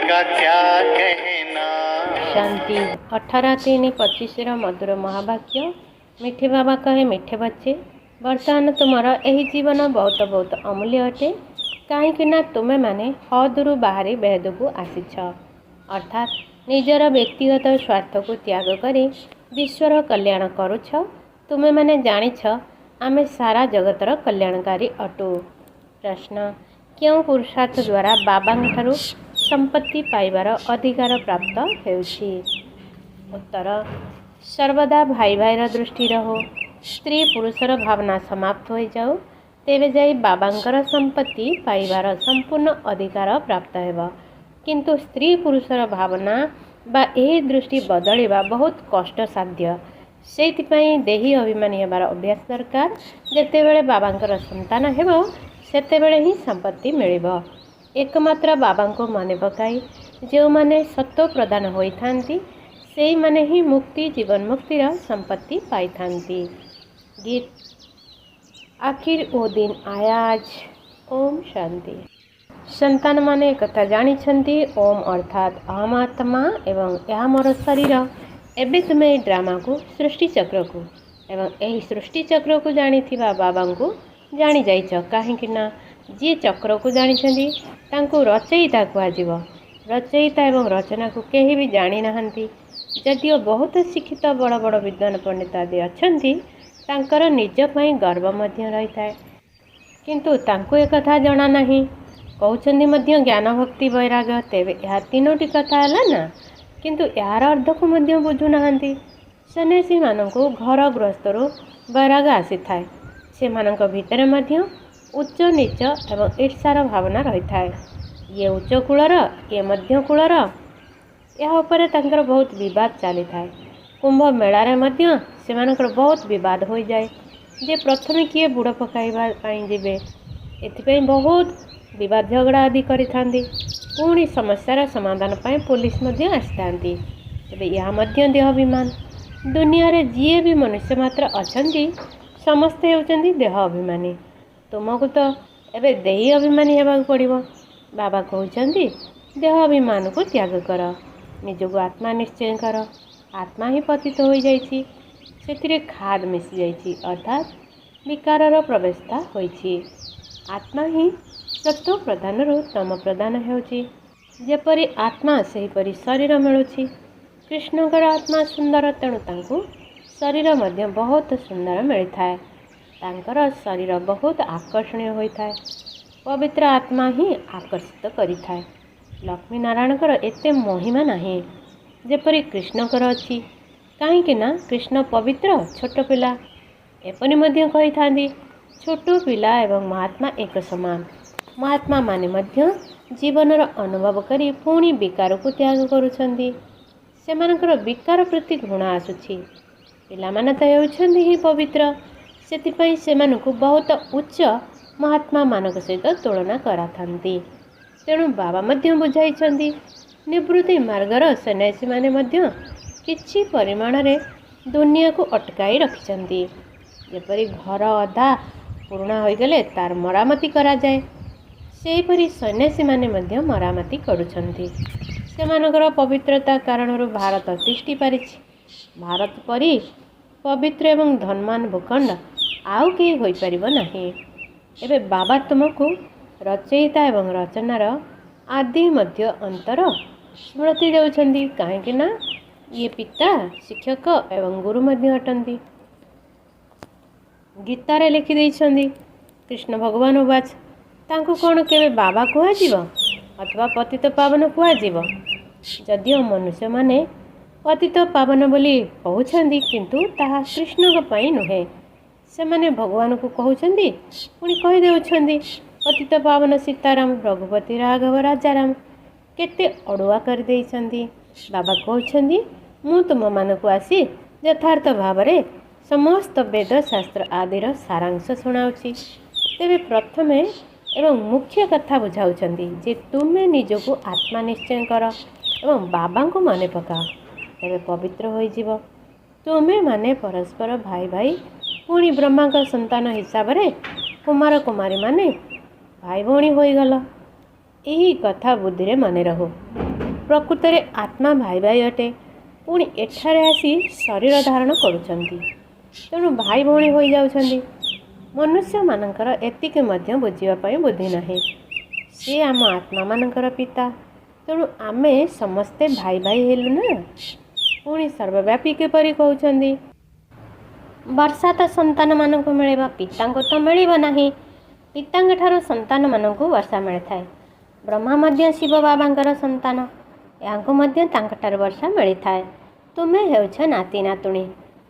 का क्या कहना। शांति 18/3/25 मधुर महावाक्य। मिठे बाबा कहे मिठे बच्चे, बर्तमान तुमर यही जीवन बहुत बहुत अमूल्य अटे, कहीं तुमे माने हदरू बाहरी बेहद को आसीछ, अर्थात निजर व्यक्तिगत स्वार्थ को त्याग करी विश्वर कल्याण करुछ। तुमे माने जानिछ आमे सारा जगतर कल्याणकारी अटू। प्रश्न, क्यों पुरुषार्थ द्वारा बाबा ठारू संपत्ति पाइबार अधिकार प्राप्त हेउछि? उत्तर, सर्वदा भाई भाईर दृष्टि रहो। स्त्री पुरुषर भावना समाप्त हो जाऊ, तेबे जाई बाबांकर संपत्ति पाइबार संपूर्ण अधिकार प्राप्त हेब। किंतु स्त्री पुरुषर भावना बा एही दृष्टि बदलिबा बहुत कष्ट साध्य। सेइथिपाई देही अभिमानी हेबार अभ्यास दरकार। जेतेबेले बाबांकर संतान हेब सेतेबेले ही संपत्ति मिलिब। एकमात्र बाबा को मन पकाई जो माने सत्व प्रदान होइथांती सेई माने ही मुक्ति जीवन मुक्तिर संपत्ति पाई थांती। गीत, आखिर वो दिन आया आज। ओम शांति। संतान माने कथा जानी छंती। ओम अर्थात अहम आत्मा एवं यह मोर शरीर। एबे तुमे ड्रामा को सृष्टि चक्र को एवं यही सृष्टि चक्र को जानी थिबा बाबा को जानी जाइछ। काहेकिना जी चक्र को जानी तांको रचयिता कुहाजिब। रचयिता एवं रचना को केही भी जानी नाहंती। जदिओ बहुत शिक्षित बड़ बड़ विद्वान पंडित आदि अच्छंती, तांकर निज पई गर्व मध्य रही थाए, किंतु तांको एक कथा जणा नाही। कहउछंदी मध्य ज्ञान भक्ति वैराग्य, तेबे यह तीनोटी कथा हला ना, किंतु यार अर्थ को मध्य बुझु नाहंती। सन्यासी माननको घर गृहस्थरु वैराग्य आसी थाए। से मानक भितर मध्य उच्च नीच एवं ईर्षार भावना रही थाए। ये उच्च कूलर, ये मध्य कूलर, यह उपर तांकर बहुत विवाद चली थाए। कुंभ मेलारे मध्य सेमानकर बहुत विवाद हो जाए जे प्रथमे किए बुड़ पकाइबा पई जिबे, एथिपई बहुत विवाद झगड़ा आदि करिथांती। पुणी समस्यार समाधान पई पुलिस मध्य आसिथांती। तबे यह मध्य देह अभिमान। दुनिया रे जिए भी मनुष्य मात्र अछंती समस्ते हेउचंती देह अभिमानी। तुमको तो एबे देही अभिमानी हेबाक पड़िबो। बाबा कहउचंती देह अभिमान को त्याग कर, निजको आत्मा निश्चय कर। आत्मा ही पतित हो जाइछि, सेथिरे खाद मिसि जाइछि, अर्थात विकारर प्रवेशता होइछि। आत्मा ही सत्व प्रधान रु तम प्रधान हेउछि। जेपरि आत्मा सेहीपरि शरीर मिलुछि। कृष्णकर आत्मा सुंदर, तेणु तांको शरीर मध्य बहुत सुंदर मिलिथाए। तांकर शरीर बहुत आकर्षणीय होइथाए। पवित्र आत्मा ही आकर्षित करिथाए। लक्ष्मी नारायणकर एते महिमा नाही जेपरि कृष्णकर अछि। काहेकिना कृष्ण पवित्र छोट पिला। एपरि मध्य कहिथांती छोट पिला एवं महात्मा एक समान। महात्मा माने मध्य जीवनर अनुभव करी पुणी विकार को त्याग करुछंती। सेमानकर विकार प्रति घृणा आसुछि। पिला माने त हेउछंती ही पवित्र, सेतिपई सेमानकु बहुत उच्च महात्मा मानक सहित तुलना कराथांती। तेणु बाबा मध्य बुझाइछंती निवृत्ति मार्गर सन्यासी माने मध्य किछि परिमाण रे दुनिया को अटकाई रखिछंती। जेपरि घर अधा पुराणा होई गले तार मरामती करा जाए, सेहीपरि सन्यासी माने मध्य मरामती करुछंती। सेमानकर पवित्रता कारणरू भारत तिष्ठि पारिछि। भारत परि पवित्र एवं धनमान भूखंड आउ केही होई परिबो नाही। एबे बाबा तुमको रचयिता एवं रचनार आदि मध्य अंतर स्मृति देउछंती। काहेकिना ये पिता शिक्षक एवं गुरु मध्य अटंती। गीतारे लिखि देइछंती कृष्ण भगवान उवाच, तांको कोन केबे बाबा कुहाजिब अथवा पतित पावन कुहाजिब? जदिओ मनुष्य माने पतित पावन बोली कहउछंती, किंतु ताहा कृष्ण पई नुहे। से माने भगवान को कहउछंती, पुणी कहि देउछंती पतित पावन सीताराम, रघुपति राघव राजाराम। केते अड़ुआ कर देइछंती। बाबा कहउछंती मु तुम मानकु आसी यथार्थ भावरे समस्त वेद शास्त्र आदिर सारांश सुनाउछि। तेबे प्रथमे एवं मुख्य कथा बुझाउछंती जे तुमे निजको आत्मा निश्चय कर एवं बाबा को माने पकाओ, तेबे पवित्र होई जीव। तुमे माने परस्पर भाई भाई, पुणी ब्रह्मा का संतान हिसाब रे कुमार कुमारी माने भाई भौणी होई गल। यही कथा बुद्धि रे मने रहो। ପ୍ରକୃତରେ ଆତ୍ମା ଭାଇ ଭାଇ ଅଟେ, ପୁଣି ଏଠାରେ ଆସି ଶରୀର ଧାରଣ କରୁଛନ୍ତି। ତେଣୁ ଭାଇ ଭଉଣୀ ହୋଇଯାଉଛନ୍ତି। ମନୁଷ୍ୟମାନଙ୍କର ଏତିକି ମଧ୍ୟ ବୁଝିବା ପାଇଁ ବୁଦ୍ଧି ନାହିଁ। ସେ ଆମ ଆତ୍ମାମାନଙ୍କର ପିତା, ତେଣୁ ଆମେ ସମସ୍ତେ ଭାଇ ଭାଇ ହେଲୁ ନା। ପୁଣି ସର୍ବବ୍ୟାପୀ କିପରି କହୁଛନ୍ତି? ବର୍ଷା ତ ସନ୍ତାନମାନଙ୍କୁ ମିଳିବ, ପିତାଙ୍କୁ ତ ମିଳିବ ନାହିଁ। ପିତାଙ୍କ ଠାରୁ ସନ୍ତାନମାନଙ୍କୁ ବର୍ଷା ମିଳିଥାଏ। ବ୍ରହ୍ମା ମଧ୍ୟ ଶିବ ବାବାଙ୍କର ସନ୍ତାନ, ଏହାଙ୍କୁ ମଧ୍ୟ ତାଙ୍କଠାରୁ ବର୍ଷା ମିଳିଥାଏ। ତୁମେ ହେଉଛ ନାତି ନାତୁଣୀ,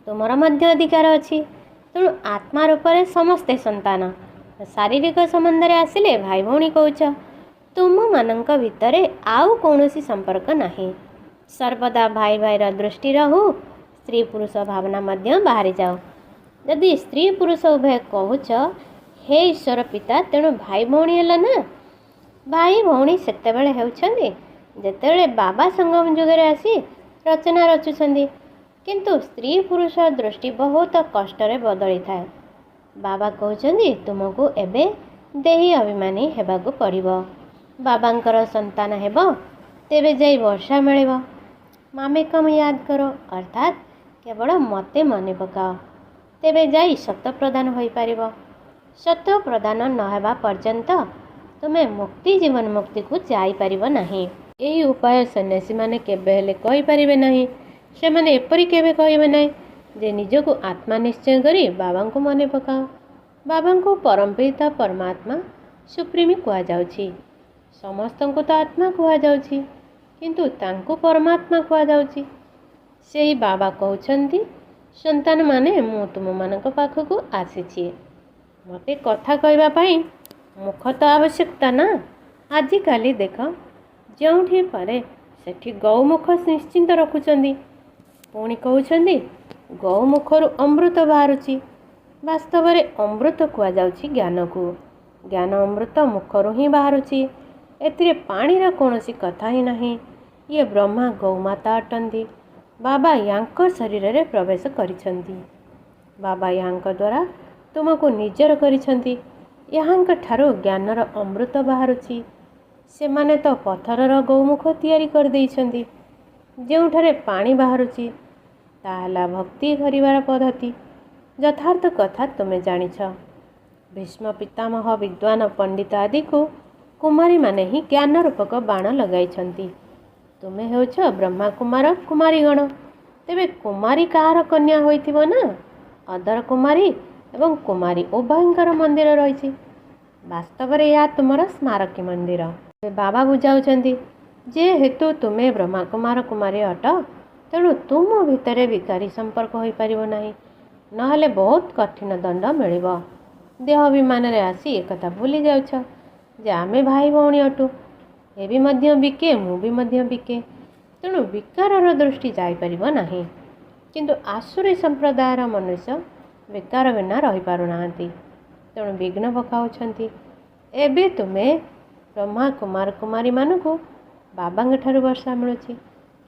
ତୁମର ମଧ୍ୟ ଅଧିକାର ଅଛି। ତେଣୁ ଆତ୍ମା ରୂପରେ ସମସ୍ତେ ସନ୍ତାନ। ଶାରୀରିକ ସମ୍ବନ୍ଧରେ ଆସିଲେ ଭାଇ ଭଉଣୀ କହୁଛ। ତୁମମାନଙ୍କ ଭିତରେ ଆଉ କୌଣସି ସମ୍ପର୍କ ନାହିଁ। ସର୍ବଦା ଭାଇ ଭାଇର ଦୃଷ୍ଟି ରହୁ, ସ୍ତ୍ରୀ ପୁରୁଷ ଭାବନା ମଧ୍ୟ ବାହାରି ଯାଉ। ଯଦି ସ୍ତ୍ରୀ ପୁରୁଷ ଉଭୟ କହୁଛ ହେ ଈଶ୍ୱର ପିତା, ତେଣୁ ଭାଇ ଭଉଣୀ ହେଲା ନା। ଭାଇ ଭଉଣୀ ସେତେବେଳେ ହେଉଛନ୍ତି ଯେତେବେଳେ ବାବା ସଙ୍ଗମ ଯୁଗରେ ଆସି ରଚନା ରଚୁଛନ୍ତି। କିନ୍ତୁ ସ୍ତ୍ରୀ ପୁରୁଷ ଦୃଷ୍ଟି ବହୁତ କଷ୍ଟରେ ବଦଳିଥାଏ। ବାବା କହୁଛନ୍ତି ତୁମକୁ ଏବେ ଦେହୀ ଅଭିମାନୀ ହେବାକୁ ପଡ଼ିବ। ବାବାଙ୍କର ସନ୍ତାନ ହେବ, ତେବେ ଯାଇ ବର୍ଷା ମିଳିବ। ମାମେକମ୍ ୟାଦ କର, ଅର୍ଥାତ୍ କେବଳ ମୋତେ ମନେ ପକାଅ, ତେବେ ଯାଇ ସତ ପ୍ରଦାନ ହୋଇପାରିବ। ସତ ପ୍ରଦାନ ନ ହେବା ପର୍ଯ୍ୟନ୍ତ ତୁମେ ମୁକ୍ତି ଜୀବନ ମୁକ୍ତିକୁ ଯାଇପାରିବ ନାହିଁ। ଏହି ଉପାୟ ସନ୍ନ୍ୟାସୀମାନେ କେବେ ହେଲେ କହିପାରିବେ ନାହିଁ। ସେମାନେ ଏପରି କେବେ କହିବେ ନାହିଁ ଯେ ନିଜକୁ ଆତ୍ମା ନିଶ୍ଚୟ କରି ବାବାଙ୍କୁ ମନେ ପକାଅ। ବାବାଙ୍କୁ ପରମପିତା ପରମାତ୍ମା ସୁପ୍ରିମି କୁହାଯାଉଛି। ସମସ୍ତଙ୍କୁ ତ ଆତ୍ମା କୁହାଯାଉଛି, କିନ୍ତୁ ତାଙ୍କୁ ପରମାତ୍ମା କୁହାଯାଉଛି। ସେହି ବାବା କହୁଛନ୍ତି, ସନ୍ତାନମାନେ ମୁଁ ତୁମମାନଙ୍କ ପାଖକୁ ଆସିଛି। ମୋତେ କଥା କହିବା ପାଇଁ ମୁଖ ତ ଆବଶ୍ୟକତା ନା। ଆଜିକାଲି ଦେଖ, ଯେଉଁଠି ପାରେ ସେଠି ଗୌମୁଖ ନିଶ୍ଚିନ୍ତ ରଖୁଛନ୍ତି। ପୁଣି କହୁଛନ୍ତି ଗୌମୁଖରୁ ଅମୃତ ବାହାରୁଛି। ବାସ୍ତବରେ ଅମୃତ କୁହାଯାଉଛି ଜ୍ଞାନକୁ। ଜ୍ଞାନ ଅମୃତ ମୁଖରୁ ହିଁ ବାହାରୁଛି। ଏଥିରେ ପାଣିର କୌଣସି କଥା ହିଁ ନାହିଁ। ଇଏ ବ୍ରହ୍ମା ଗୌମାତା ଅଟନ୍ତି। ବାବା ୟାଙ୍କ ଶରୀରରେ ପ୍ରବେଶ କରିଛନ୍ତି। ବାବା ୟାଙ୍କ ଦ୍ୱାରା ତୁମକୁ ନିଜର କରିଛନ୍ତି। ଏହାଙ୍କ ଠାରୁ ଜ୍ଞାନର ଅମୃତ ବାହାରୁଛି। ସେମାନେ ତ ପଥରର ଗୌମୁଖ ତିଆରି କରିଦେଇଛନ୍ତି। ଯେଉଁଠାରେ ପାଣି ବାହାରୁଛି ତାହା ହେଲା ଭକ୍ତି କରିବାର ପଦ୍ଧତି। ଯଥାର୍ଥ କଥା ତୁମେ ଜାଣିଛ। ଭୀଷ୍ମ ପିତାମହ ବିଦ୍ୱାନ ପଣ୍ଡିତ ଆଦିକୁ କୁମାରୀମାନେ ହିଁ ଜ୍ଞାନ ରୂପକ ବାଣ ଲଗାଇଛନ୍ତି। ତୁମେ ହେଉଛ ବ୍ରହ୍ମା କୁମାର କୁମାରୀଗଣ। ତେବେ କୁମାରୀ କାହାର କନ୍ୟା ହୋଇଥିବ ନା? ଅଧର କୁମାରୀ ଏବଂ କୁମାରୀ ଉଭୟଙ୍କର ମନ୍ଦିର ରହିଛି। ବାସ୍ତବରେ ଏହା ତୁମର ସ୍ମାରକୀ ମନ୍ଦିର। ବାବା ବୁଝାଉଛନ୍ତି, ଯେହେତୁ ତୁମେ ବ୍ରହ୍ମା କୁମାର କୁମାରୀ ଅଟ, ତେଣୁ ତୁମ ଭିତରେ ବିକାରୀ ସମ୍ପର୍କ ହୋଇପାରିବ ନାହିଁ। ନହେଲେ ବହୁତ କଠିନ ଦଣ୍ଡ ମିଳିବ। ଦେହ ଅଭିମାନରେ ଆସି ଏକଥା ଭୁଲି ଯାଉଛ ଯେ ଆମେ ଭାଇ ଭଉଣୀ ଅଟୁ। ଏ ବି ମଧ୍ୟ ବିକେ, ମୁଁ ବି ମଧ୍ୟ ବିକେ। ତେଣୁ ବିକାରର ଦୃଷ୍ଟି ଯାଇପାରିବ ନାହିଁ। କିନ୍ତୁ ଆସୁରୀ ସମ୍ପ୍ରଦାୟର ମନୁଷ୍ୟ ବିକାର ବିନା ରହିପାରୁନାହାନ୍ତି। ତେଣୁ ବିଘ୍ନ ପକାଉଛନ୍ତି। ଏବେ ତୁମେ ବ୍ରହ୍ମା କୁମାର କୁମାରୀମାନଙ୍କୁ ବାବାଙ୍କ ଠାରୁ ବର୍ଷା ମିଳୁଛି।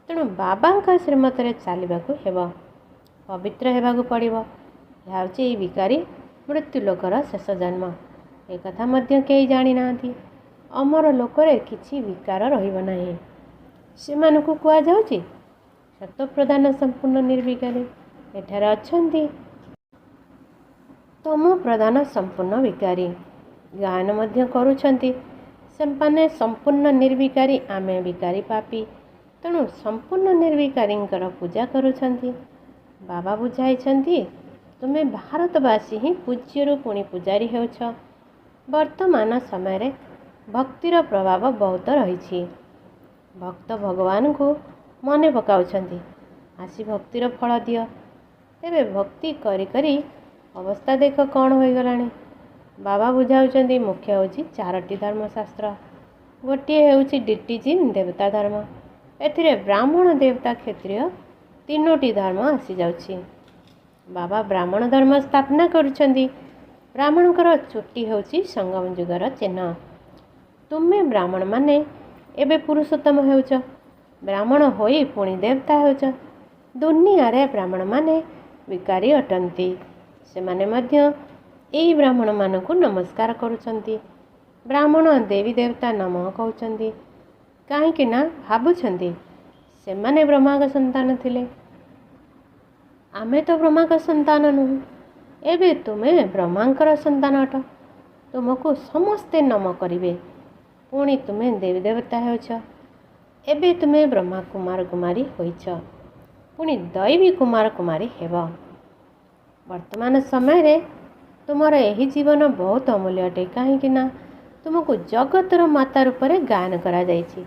ତେଣୁ ବାବାଙ୍କ ଶ୍ରୀମତରେ ଚାଲିବାକୁ ହେବ, ପବିତ୍ର ହେବାକୁ ପଡ଼ିବ। ଏହା ହେଉଛି ଏହି ବିକାରୀ ମୃତ୍ୟୁ ଲୋକର ଶେଷ ଜନ୍ମ। ଏକଥା ମଧ୍ୟ କେହି ଜାଣିନାହାନ୍ତି। ଅମର ଲୋକରେ କିଛି ବିକାର ରହିବ ନାହିଁ। ସେମାନଙ୍କୁ କୁହାଯାଉଛି ସତପ୍ରଧାନ ସମ୍ପୂର୍ଣ୍ଣ ନିର୍ବିକାରୀ। ଏଠାରେ ଅଛନ୍ତି ତମ ପ୍ରଧାନ ସମ୍ପୂର୍ଣ୍ଣ ବିକାରୀ। ଗାୟନ ମଧ୍ୟ କରୁଛନ୍ତି। ସେମାନେ ସମ୍ପୂର୍ଣ୍ଣ ନିର୍ବିକାରୀ, ଆମେ ବିକାରୀ ପାପୀ। ତେଣୁ ସମ୍ପୂର୍ଣ୍ଣ ନିର୍ବିକାରୀଙ୍କର ପୂଜା କରୁଛନ୍ତି। ବାବା ବୁଝାଇଛନ୍ତି, ତୁମେ ଭାରତବାସୀ ହିଁ ପୂଜ୍ୟରୁ ପୁଣି ପୂଜାରୀ ହେଉଛ। ବର୍ତ୍ତମାନ ସମୟରେ ଭକ୍ତିର ପ୍ରଭାବ ବହୁତ ରହିଛି। ଭକ୍ତ ଭଗବାନଙ୍କୁ ମନେ ପକାଉଛନ୍ତି, ଆସି ଭକ୍ତିର ଫଳ ଦିଅ। ତେବେ ଭକ୍ତି କରି କରି ଅବସ୍ଥା ଦେଖ କ'ଣ ହୋଇଗଲାଣି। ବାବା ବୁଝାଉଛନ୍ତି, ମୁଖ୍ୟ ହେଉଛି 4ଟି ଧର୍ମଶାସ୍ତ୍ର। ଗୋଟିଏ ହେଉଛି ଡିଟିଜିନ୍ ଦେବତା ଧର୍ମ। ଏଥିରେ ବ୍ରାହ୍ମଣ ଦେବତା କ୍ଷତ୍ରିୟ 3ଟି ଧର୍ମ ଆସିଯାଉଛି। ବାବା ବ୍ରାହ୍ମଣ ଧର୍ମ ସ୍ଥାପନା କରୁଛନ୍ତି। ବ୍ରାହ୍ମଣଙ୍କର ଚୁଟି ହେଉଛି ସଙ୍ଗମ ଯୁଗର ଚିହ୍ନ। ତୁମେ ବ୍ରାହ୍ମଣମାନେ ଏବେ ପୁରୁଷୋତ୍ତମ ହେଉଛ। ବ୍ରାହ୍ମଣ ହୋଇ ପୁଣି ଦେବତା ହେଉଛ। ଦୁନିଆରେ ବ୍ରାହ୍ମଣମାନେ ବିକାରୀ ଅଟନ୍ତି। ସେମାନେ ମଧ୍ୟ ଏହି ବ୍ରାହ୍ମଣମାନଙ୍କୁ ନମସ୍କାର କରୁଛନ୍ତି। ବ୍ରାହ୍ମଣ ଦେବୀ ଦେବତା ନମଃ କହୁଛନ୍ତି। କାହିଁକି ନା ଭାବୁଛନ୍ତି ସେମାନେ ବ୍ରହ୍ମାଙ୍କ ସନ୍ତାନ ଥିଲେ। ଆମେ ତ ବ୍ରହ୍ମାଙ୍କ ସନ୍ତାନ ନୁହଁ। ଏବେ ତୁମେ ବ୍ରହ୍ମାଙ୍କର ସନ୍ତାନ ଅଟ। ତୁମକୁ ସମସ୍ତେ ନମ କରିବେ। ପୁଣି ତୁମେ ଦେବୀ ଦେବତା ହେଉଛ। ଏବେ ତୁମେ ବ୍ରହ୍ମା କୁମାର କୁମାରୀ ହୋଇଛ, ପୁଣି ଦୈବୀ କୁମାର କୁମାରୀ ହେବ। ବର୍ତ୍ତମାନ ସମୟରେ ତୁମର ଏହି ଜୀବନ ବହୁତ ଅମୂଲ୍ୟ ଅଟେ। କାହିଁକି ନା ତୁମକୁ ଜଗତର ମାତା ରୂପରେ ଗାୟନ କରାଯାଇଛି।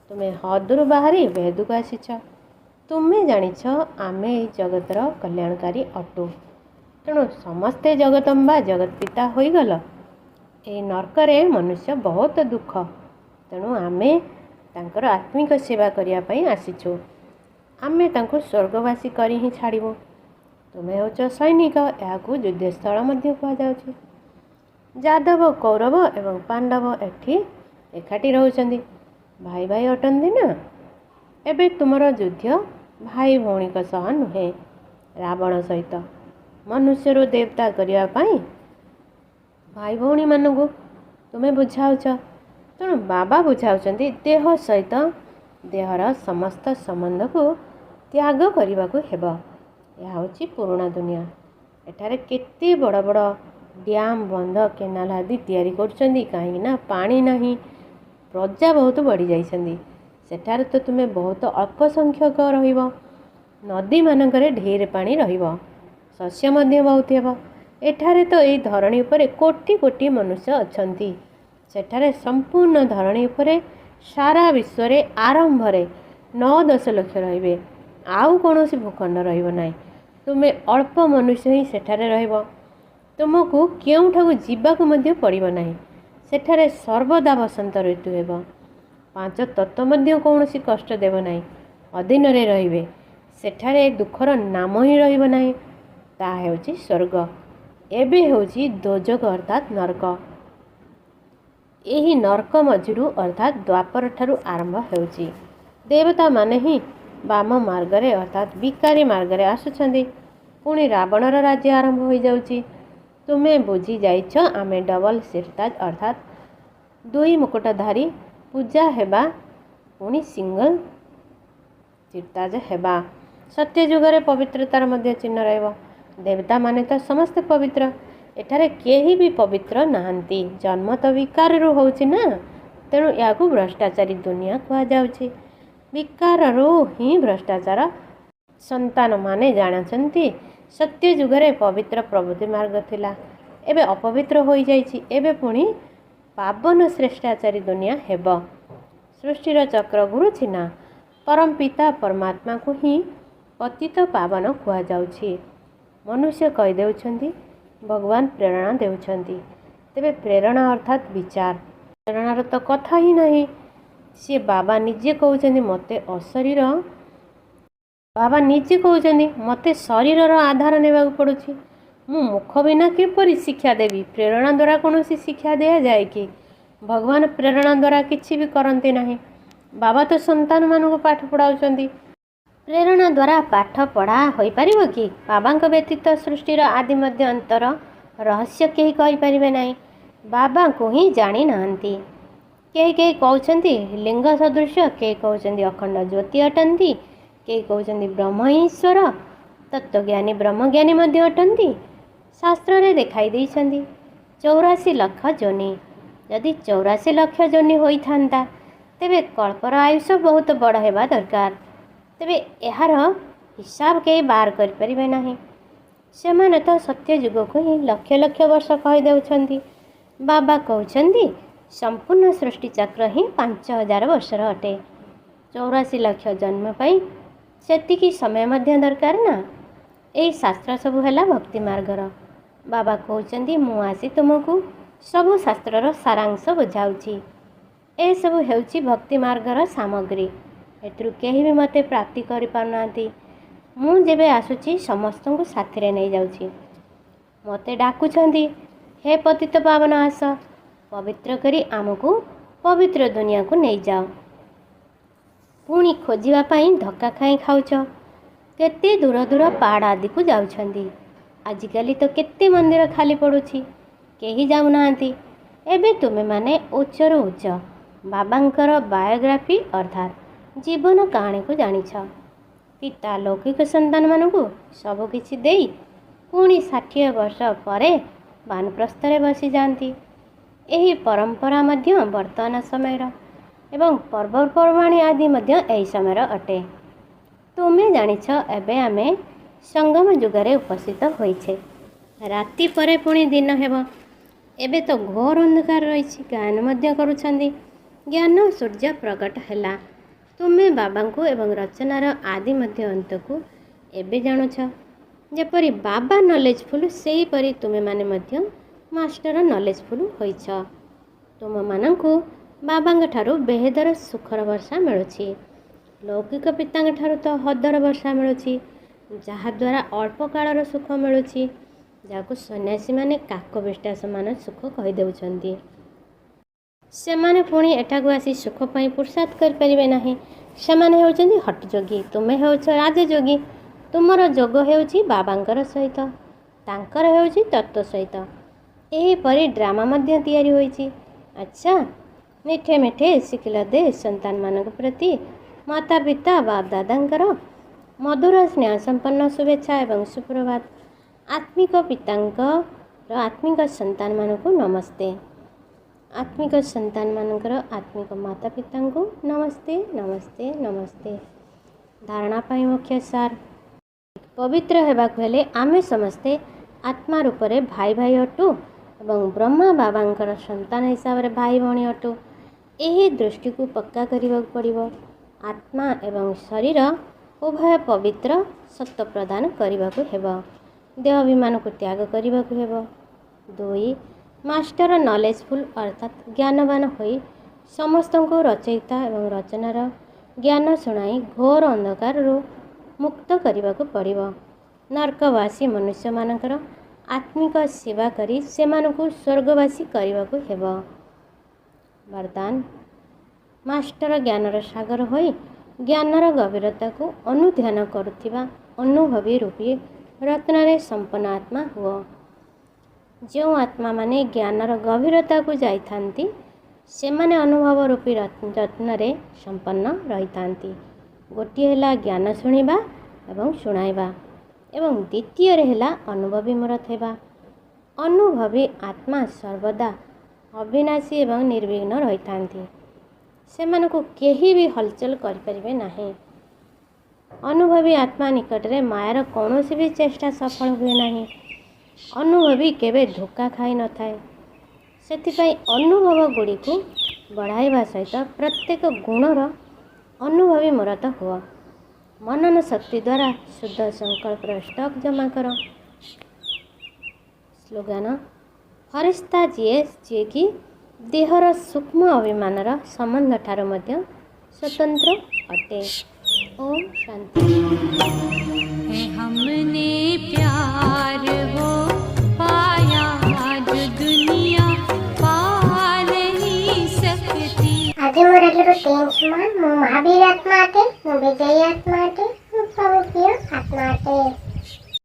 ତୁମେ ହଦରୁ ବାହାରି ବେଦକୁ ଆସିଛ। ତୁମେ ଜାଣିଛ ଆମେ ଏହି ଜଗତର କଲ୍ୟାଣକାରୀ ଅଟୁ। ତେଣୁ ସମସ୍ତେ ଜଗତମ୍ବା ଜଗତ ପିତା ହୋଇଗଲ। ଏହି ନର୍କରେ ମନୁଷ୍ୟ ବହୁତ ଦୁଃଖ। ତେଣୁ ଆମେ ତାଙ୍କର ଆତ୍ମିକ ସେବା କରିବା ପାଇଁ ଆସିଛୁ। ଆମେ ତାଙ୍କୁ ସ୍ୱର୍ଗବାସୀ କରି ହିଁ ଛାଡ଼ିବୁ। ତୁମେ ହେଉଛ ସୈନିକ, ଏହାକୁ ଯୁଦ୍ଧସ୍ଥଳ ମଧ୍ୟ କୁହାଯାଉଛି। ଯାଦବ, କୌରବ ଏବଂ ପାଣ୍ଡବ ଏଠି ଏକାଠି ରହୁଛନ୍ତି। ଭାଇ ଭାଇ ଅଟନ୍ତି ନା। ଏବେ ତୁମର ଯୁଦ୍ଧ ଭାଇ ଭଉଣୀଙ୍କ ସହ ନୁହେଁ, ରାବଣ ସହିତ। ମନୁଷ୍ୟରୁ ଦେବତା କରିବା ପାଇଁ ଭାଇ ଭଉଣୀମାନଙ୍କୁ ତୁମେ ବୁଝାଉଛ। ତେଣୁ ବାବା ବୁଝାଉଛନ୍ତି ଦେହ ସହିତ ଦେହର ସମସ୍ତ ସମ୍ବନ୍ଧକୁ ତ୍ୟାଗ କରିବାକୁ ହେବ। ଏହା ହେଉଛି ପୁରୁଣା ଦୁନିଆ। ଏଠାରେ କେତେ ବଡ଼ ବଡ଼ ଡ୍ୟାମ୍, ବନ୍ଧ, କେନାଲ ଆଦି ତିଆରି କରୁଛନ୍ତି। କାହିଁକି ନା ପାଣି ନାହିଁ, ପ୍ରଜା ବହୁତ ବଢ଼ିଯାଇଛନ୍ତି। ସେଠାରେ ତ ତୁମେ ବହୁତ ଅଳ୍ପ ସଂଖ୍ୟକ ରହିବ। ନଦୀମାନଙ୍କରେ ଢେର ପାଣି ରହିବ, ଶସ୍ୟ ମଧ୍ୟ ବହୁତ ହେବ। ଏଠାରେ ତ ଏହି ଧରଣୀ ଉପରେ କୋଟି କୋଟି ମନୁଷ୍ୟ ଅଛନ୍ତି। ସେଠାରେ ସମ୍ପୂର୍ଣ୍ଣ ଧରଣୀ ଉପରେ ସାରା ବିଶ୍ୱରେ ଆରମ୍ଭରେ 9-10 ଲକ୍ଷ ରହିବେ। ଆଉ କୌଣସି ଭୂଖଣ୍ଡ ରହିବ ନାହିଁ। ତୁମେ ଅଳ୍ପ ମନୁଷ୍ୟ ହିଁ ସେଠାରେ ରହିବ। ତୁମକୁ କେଉଁଠାକୁ ଯିବାକୁ ମଧ୍ୟ ପଡ଼ିବ ନାହିଁ। ସେଠାରେ ସର୍ବଦା ବସନ୍ତ ଋତୁ ହେବ। 5 ତତ୍ତ୍ୱ ମଧ୍ୟ କୌଣସି କଷ୍ଟ ଦେବ ନାହିଁ। ଅଧୀନରେ ରହିବେ। ସେଠାରେ ଦୁଃଖର ନାମ ହିଁ ରହିବ ନାହିଁ। ତାହା ହେଉଛି ସ୍ୱର୍ଗ। ଏବେ ହେଉଛି ଦୋଜକ ଅର୍ଥାତ୍ ନର୍କ। ଏହି ନର୍କ ମଝିରୁ ଅର୍ଥାତ୍ ଦ୍ୱାପର ଠାରୁ ଆରମ୍ଭ ହେଉଛି। ଦେବତାମାନେ ହିଁ ବାମ ମାର୍ଗରେ ଅର୍ଥାତ୍ ବିକାରୀ ମାର୍ଗରେ ଆସୁଛନ୍ତି। ପୁଣି ରାବଣର ରାଜ୍ୟ ଆରମ୍ଭ ହୋଇଯାଉଛି। ତୁମେ ବୁଝି ଯାଇଛ ଆମେ ଡବଲ ସିରତାଜ ଅର୍ଥାତ୍ 2 ମୁକୁଟଧାରୀ ପୂଜା ହେବା, ପୁଣି ସିଙ୍ଗଲ ସିରତାଜ ହେବା। ସତ୍ୟ ଯୁଗରେ ପବିତ୍ରତାର ମଧ୍ୟ ଚିହ୍ନ ରହିବ। ଦେବତାମାନେ ତ ସମସ୍ତେ ପବିତ୍ର। ଏଠାରେ କେହି ବି ପବିତ୍ର ନାହାନ୍ତି। ଜନ୍ମ ତ ବିକାରରୁ ହେଉଛି ନା। ତେଣୁ ଏହାକୁ ଭ୍ରଷ୍ଟାଚାରୀ ଦୁନିଆ କୁହାଯାଉଛି। ବିକାରରୁ ହିଁ ଭ୍ରଷ୍ଟାଚାର। ସନ୍ତାନମାନେ ଜାଣିଛନ୍ତି ସତ୍ୟ ଯୁଗରେ ପବିତ୍ର ପ୍ରବୃତ୍ତି ମାର୍ଗ ଥିଲା, ଏବେ ଅପବିତ୍ର ହୋଇଯାଇଛି। ଏବେ ପୁଣି ପାବନ ଶ୍ରେଷ୍ଠାଚାରୀ ଦୁନିଆ ହେବ। ସୃଷ୍ଟିର ଚକ୍ର ଘୁରୁଛି ନା। ପରମ ପିତା ପରମାତ୍ମାକୁ ହିଁ ପତିତ ପାବନ କୁହାଯାଉଛି। ମନୁଷ୍ୟ କହିଦେଉଛନ୍ତି ଭଗବାନ ପ୍ରେରଣା ଦେଉଛନ୍ତି। ତେବେ ପ୍ରେରଣା ଅର୍ଥାତ୍ ବିଚାର। ପ୍ରେରଣାର ତ କଥା ହିଁ ନାହିଁ। ସିଏ ବାବା ନିଜେ କହୁଛନ୍ତି ମୋତେ ଶରୀରର ଆଧାର ନେବାକୁ ପଡ଼ୁଛି। ମୁଁ ମୁଖ ବିନା କିପରି ଶିକ୍ଷା ଦେବି? ପ୍ରେରଣା ଦ୍ୱାରା କୌଣସି ଶିକ୍ଷା ଦିଆଯାଏ କି? ଭଗବାନ ପ୍ରେରଣା ଦ୍ୱାରା କିଛି ବି କରନ୍ତି ନାହିଁ। ବାବା ତ ସନ୍ତାନମାନଙ୍କୁ ପାଠ ପଢ଼ାଉଛନ୍ତି। ପ୍ରେରଣା ଦ୍ୱାରା ପାଠ ପଢ଼ା ହୋଇପାରିବ କି? ବାବାଙ୍କ ବ୍ୟତୀତ ସୃଷ୍ଟିର ଆଦି ମଧ୍ୟ ଅନ୍ତର ରହସ୍ୟ କେହି କହିପାରିବେ ନାହିଁ। ବାବାଙ୍କୁ ହିଁ ଜାଣିନାହାନ୍ତି। କେହି କେହି କହୁଛନ୍ତି ଲିଙ୍ଗ ସଦୃଶ, କେହି କହୁଛନ୍ତି ଅଖଣ୍ଡ ଜ୍ୟୋତି ଅଟନ୍ତି, କେହି କହୁଛନ୍ତି ବ୍ରହ୍ମ ହିଁ ଈଶ୍ୱର। ତତ୍ତ୍ୱଜ୍ଞାନୀ ବ୍ରହ୍ମଜ୍ଞାନୀ ମଧ୍ୟ ଅଟନ୍ତି। ଶାସ୍ତ୍ରରେ ଦେଖାଇ ଦେଇଛନ୍ତି 84 ଲକ୍ଷ ଯୋନି। ଯଦି 84 ଲକ୍ଷ ଯୋନି ହୋଇଥାନ୍ତା ତେବେ କଳ୍ପର ଆୟୁଷ ବହୁତ ବଡ଼ ହେବା ଦରକାର। ତେବେ ଏହାର ହିସାବ କେହି ବାହାର କରିପାରିବେ ନାହିଁ। ସେମାନେ ତ ସତ୍ୟ ଯୁଗକୁ ହିଁ ଲକ୍ଷ ଲକ୍ଷ ବର୍ଷ କହିଦେଉଛନ୍ତି। ବାବା କହୁଛନ୍ତି ସମ୍ପୂର୍ଣ୍ଣ ସୃଷ୍ଟି ଚକ୍ର ହିଁ 5000 ବର୍ଷର ଅଟେ। 84 ଲକ୍ଷ ଜନ୍ମ ପାଇଁ ସେତିକି ସମୟ ମଧ୍ୟ ଦରକାର ନା। ଏହି ଶାସ୍ତ୍ର ସବୁ ହେଲା ଭକ୍ତି ମାର୍ଗର। ବାବା କହୁଛନ୍ତି ମୁଁ ଆସି ତୁମକୁ ସବୁ ଶାସ୍ତ୍ରର ସାରାଂଶ ବୁଝାଉଛି। ଏସବୁ ହେଉଛି ଭକ୍ତି ମାର୍ଗର ସାମଗ୍ରୀ। ଏଥିରୁ କେହି ବି ମୋତେ ପ୍ରାପ୍ତି କରିପାରୁନାହାନ୍ତି। ମୁଁ ଯେବେ ଆସୁଛି ସମସ୍ତଙ୍କୁ ସାଥିରେ ନେଇଯାଉଛି। ମୋତେ ଡାକୁଛନ୍ତି ହେ ପତିତ ପାବନ ଆସ, ପବିତ୍ର କରି ଆମକୁ ପବିତ୍ର ଦୁନିଆକୁ ନେଇଯାଅ। ପୁଣି ଖୋଜିବା ପାଇଁ ଧକ୍କା ଖାଉଛ। କେତେ ଦୂର ଦୂର ପାହାଡ଼ ଆଦିକୁ ଯାଉଛନ୍ତି। ଆଜିକାଲି ତ କେତେ ମନ୍ଦିର ଖାଲି ପଡ଼ୁଛି, କେହି ଯାଉନାହାନ୍ତି। ଏବେ ତୁମେମାନେ ଉଚ୍ଚରୁ ଉଚ୍ଚ ବାବାଙ୍କର ବାୟୋଗ୍ରାଫି ଅର୍ଥାତ୍ ଜୀବନ କାହାଣୀକୁ ଜାଣିଛ। ପିତା ଲୌକିକ ସନ୍ତାନମାନଙ୍କୁ ସବୁକିଛି ଦେଇ ପୁଣି 60 ବର୍ଷ ପରେ ବାନପ୍ରସ୍ଥରେ ବସିଯାଆନ୍ତି। ଏହି ପରମ୍ପରା ମଧ୍ୟ ବର୍ତ୍ତମାନ ସମୟର ଏବଂ ପର୍ବପର୍ବାଣି ଆଦି ମଧ୍ୟ ଏହି ସମୟର ଅଟେ। ତୁମେ ଜାଣିଛ ଏବେ ଆମେ ସଙ୍ଗମ ଯୁଗରେ ଉପସ୍ଥିତ ହୋଇଛେ। ରାତି ପରେ ପୁଣି ଦିନ ହେବ। ଏବେ ତ ଘୋର ଅନ୍ଧକାର ରହିଛି। ଗାୟନ ମଧ୍ୟ କରୁଛନ୍ତି। ଜ୍ଞାନ ସୂର୍ଯ୍ୟ ପ୍ରକଟ ହେଲା। ତୁମେ ବାବାଙ୍କୁ ଏବଂ ରଚନାର ଆଦି ମଧ୍ୟ ଅନ୍ତକୁ ଏବେ ଜାଣୁଛ। ଯେପରି ବାବା ନଲେଜଫୁଲ୍ ସେହିପରି ତୁମେମାନେ ମଧ୍ୟ ମାଷ୍ଟର ନଲେଜଫୁଲ୍ ହୋଇଛ। ତୁମମାନଙ୍କୁ ବାବାଙ୍କ ଠାରୁ ବେହେଦର ସୁଖର ବର୍ଷା ମିଳୁଛି। ଲୌକିକ ପିତାଙ୍କ ଠାରୁ ତ ହଦର ବର୍ଷା ମିଳୁଛି, ଯାହାଦ୍ୱାରା ଅଳ୍ପ କାଳର ସୁଖ ମିଳୁଛି, ଯାହାକୁ ସନ୍ନ୍ୟାସୀମାନେ କାକବିଷ୍ଟା ସମାନ ସୁଖ କହିଦେଉଛନ୍ତି। ସେମାନେ ପୁଣି ଏଠାକୁ ଆସି ସୁଖ ପାଇଁ ପୁରୁଷାର୍ଥ କରିପାରିବେ ନାହିଁ। ସେମାନେ ହେଉଛନ୍ତି ହଠଯୋଗୀ, ତୁମେ ହେଉଛ ରାଜଯୋଗୀ। ତୁମର ଯୋଗ ହେଉଛି ବାବାଙ୍କର ସହିତ, ତାଙ୍କର ହେଉଛି ତତ୍ତ୍ୱ ସହିତ। ଏହିପରି ଡ୍ରାମା ମଧ୍ୟ ତିଆରି ହୋଇଛି। ଆଚ୍ଛା, ମିଠେ ମିଠେ ଶିଖିଲ ଦେ ସନ୍ତାନମାନଙ୍କ ପ୍ରତି ମାତା ପିତା ବାପ ଦାଦାଙ୍କର ମଧୁର ସ୍ନେହ ସମ୍ପନ୍ନ ଶୁଭେଚ୍ଛା ଏବଂ ସୁପ୍ରଭାତ। ଆତ୍ମିକ ପିତାଙ୍କର ଆତ୍ମିକ ସନ୍ତାନମାନଙ୍କୁ ନମସ୍ତେ। ଆତ୍ମିକ ସନ୍ତାନମାନଙ୍କର ଆତ୍ମିକ ମାତା ପିତାଙ୍କୁ ନମସ୍ତେ ନମସ୍ତେ ନମସ୍ତେ। ଧାରଣା ପାଇଁ ମୁଖ୍ୟ ସାର। ପବିତ୍ର ହେବାକୁ ହେଲେ ଆମେ ସମସ୍ତେ ଆତ୍ମା ରୂପରେ ଭାଇ ଭାଇ ଅଟୁ ଏବଂ ବ୍ରହ୍ମା ବାବାଙ୍କର ସନ୍ତାନ ହିସାବରେ ଭାଇ ଭଉଣୀ ଅଟୁ। ଏହି ଦୃଷ୍ଟିକୁ ପକ୍କା କରିବାକୁ ପଡ଼ିବ। ଆତ୍ମା ଏବଂ ଶରୀର ଉଭୟ ପବିତ୍ର ସତ୍ୟ ପ୍ରଦାନ କରିବାକୁ ହେବ। ଦେହ ଅଭିମାନକୁ ତ୍ୟାଗ କରିବାକୁ ହେବ। 2. ମାଷ୍ଟର ନଲେଜଫୁଲ୍ ଅର୍ଥାତ୍ ଜ୍ଞାନବାନ ହୋଇ ସମସ୍ତଙ୍କୁ ରଚୟିତା ଏବଂ ରଚନାର ଜ୍ଞାନ ଶୁଣାଇ ଘୋର ଅନ୍ଧକାରରୁ ମୁକ୍ତ କରିବାକୁ ପଡ଼ିବ। ନର୍କବାସୀ ମନୁଷ୍ୟମାନଙ୍କର ଆତ୍ମିକ ସେବା କରି ସେମାନଙ୍କୁ ସ୍ୱର୍ଗବାସୀ କରିବାକୁ ହେବ। ବରଦାନ। ମାଷ୍ଟର ଜ୍ଞାନର ସାଗର ହୋଇ ଜ୍ଞାନର ଗଭୀରତାକୁ ଅନୁଧ୍ୟାନ କରୁଥିବା ଅନୁଭବୀ ରୂପୀ ରତ୍ନରେ ସମ୍ପନ୍ନ ଆତ୍ମା ହୁଅ। ଯେଉଁ ଆତ୍ମାମାନେ ଜ୍ଞାନର ଗଭୀରତାକୁ ଯାଇଥାନ୍ତି ସେମାନେ ଅନୁଭବ ରୂପୀ ରତ୍ନରେ ସମ୍ପନ୍ନ ରହିଥାନ୍ତି। ଗୋଟିଏ ହେଲା ଜ୍ଞାନ ଶୁଣିବା ଏବଂ ଶୁଣାଇବା ଏବଂ ଦ୍ୱିତୀୟରେ ହେଲା ଅନୁଭବୀ ମୂରତ ହେବା। ଅନୁଭବୀ ଆତ୍ମା ସର୍ବଦା ଅବିନାଶୀ ଏବଂ ନିର୍ବିଘ୍ନ ରହିଥାନ୍ତି। ସେମାନଙ୍କୁ କେହି ବି ହଲଚଲ କରିପାରିବେ ନାହିଁ। ଅନୁଭବୀ ଆତ୍ମା ନିକଟରେ ମାୟାର କୌଣସି ବି ଚେଷ୍ଟା ସଫଳ ହୁଏ ନାହିଁ। ଅନୁଭବୀ କେବେ ଧୋକା ଖାଇନଥାଏ। ସେଥିପାଇଁ ଅନୁଭବ ଗୁଡ଼ିକୁ ବଢ଼ାଇବା ସହିତ ପ୍ରତ୍ୟେକ ଗୁଣର ଅନୁଭବୀ ମୂରତ ହୁଅ। ମନନ ଶକ୍ତି ଦ୍ୱାରା ଶୁଦ୍ଧ ସଂକଳ୍ପର ଷ୍ଟକ୍ ଜମା କର। ସ୍ଲୋଗାନ। ଫରିସ୍ତା ଯିଏକି ଦେହର ସୂକ୍ଷ୍ମ ଅଭିମାନର ସମ୍ବନ୍ଧ ଠାରୁ ମଧ୍ୟ ସ୍ୱତନ୍ତ୍ର ଅଟେ। ओम शांति। हमने प्यार वो पाया जो दुनिया पा नहीं सकती। आज मोर टेंशन मु महावीर आत्मा अटे, मु विजयी आत्मा अटे, मु प्रभु प्रिय आत्मा अटे।